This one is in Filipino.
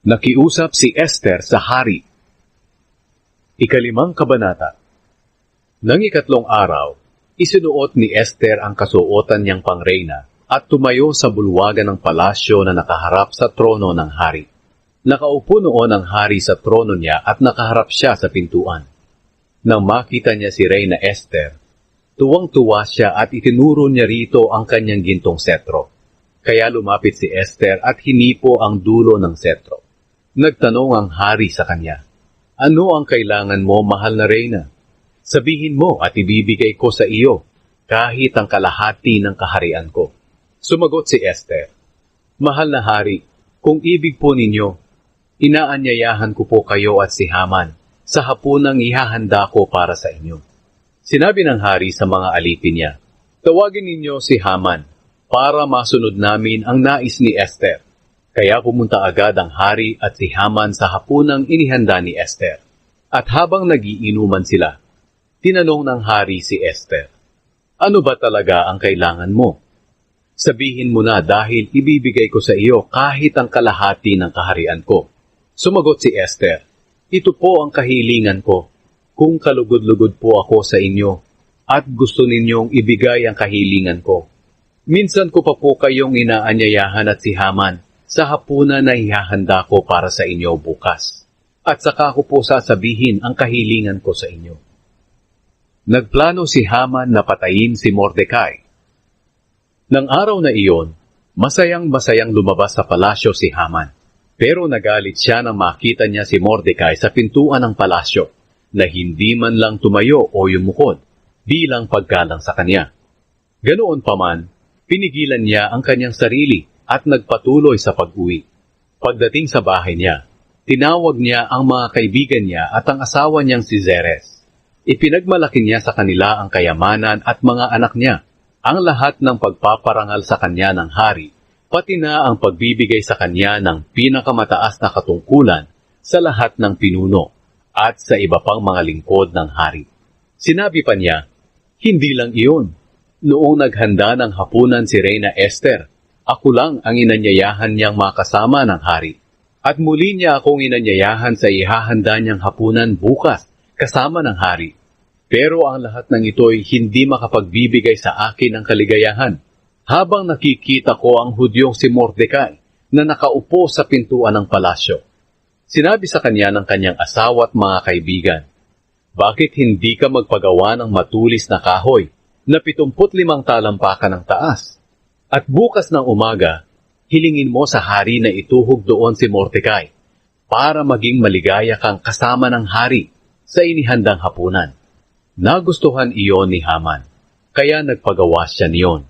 Nakiusap si Esther sa hari. Ikalimang kabanata. Nang ikatlong araw, isinuot ni Esther ang kasuotan niyang pangreyna at tumayo sa bulwagan ng palasyo na nakaharap sa trono ng hari. Nakaupo noon ang hari sa trono niya at nakaharap siya sa pintuan. Nang makita niya si Reyna Esther, tuwang-tuwa siya at itinuro niya rito ang kanyang gintong setro. Kaya lumapit si Esther at hinipo ang dulo ng setro. Nagtanong ang hari sa kanya, "Ano ang kailangan mo, mahal na Reyna? Sabihin mo at ibibigay ko sa iyo, kahit ang kalahati ng kaharian ko." Sumagot si Esther, "Mahal na hari, kung ibig po ninyo, inaanyayahan ko po kayo at si Haman sa hapunang ihahanda ko para sa inyo." Sinabi ng hari sa mga alipin niya, "Tawagin ninyo si Haman para masunod namin ang nais ni Esther." Kaya pumunta agad ang hari at si Haman sa hapunang inihanda ni Esther. At habang nagiinuman sila, tinanong ng hari si Esther, "Ano ba talaga ang kailangan mo? Sabihin mo na dahil ibibigay ko sa iyo kahit ang kalahati ng kaharian ko." Sumagot si Esther, "Ito po ang kahilingan ko, kung kalugod-lugod po ako sa inyo at gusto ninyong ibigay ang kahilingan ko. Minsan ko pa po kayong inaanyayahan at si Haman sa hapunan na ihahanda ko para sa inyo bukas. At saka ko po sasabihin ang kahilingan ko sa inyo." Nagplano si Haman na patayin si Mordecai. Nang araw na iyon, masayang-masayang lumabas sa palasyo si Haman. Pero nagalit siya nang makita niya si Mordecai sa pintuan ng palasyo, na hindi man lang tumayo o yumukod, bilang paggalang sa kanya. Ganoon pa man, pinigilan niya ang kanyang sarili at nagpatuloy sa pag-uwi. Pagdating sa bahay niya, tinawag niya ang mga kaibigan niya at ang asawa niyang si Zeres. Ipinagmalaki niya sa kanila ang kayamanan at mga anak niya, ang lahat ng pagpaparangal sa kanya ng hari, pati na ang pagbibigay sa kanya ng pinakamataas na katungkulan sa lahat ng pinuno at sa iba pang mga lingkod ng hari. Sinabi pa niya, "Hindi lang iyon. Noong naghanda ng hapunan si Reyna Esther, ako lang ang inanyayahan niyang makasama ng hari. At muli niya akong inanyayahan sa ihahanda niyang hapunan bukas kasama ng hari. Pero ang lahat ng ito'y hindi makapagbibigay sa akin ng kaligayahan, habang nakikita ko ang Hudyong si Mordecai na nakaupo sa pintuan ng palasyo." Sinabi sa kanya ng kanyang asawa at mga kaibigan, "Bakit hindi ka magpagawa ng matulis na kahoy na 75 talampakan ng taas? At bukas ng umaga, hilingin mo sa hari na ituhog doon si Mordecai para maging maligaya kang kasama ng hari sa inihandang hapunan." Nagustuhan iyon ni Haman, kaya nagpagawa siya niyon.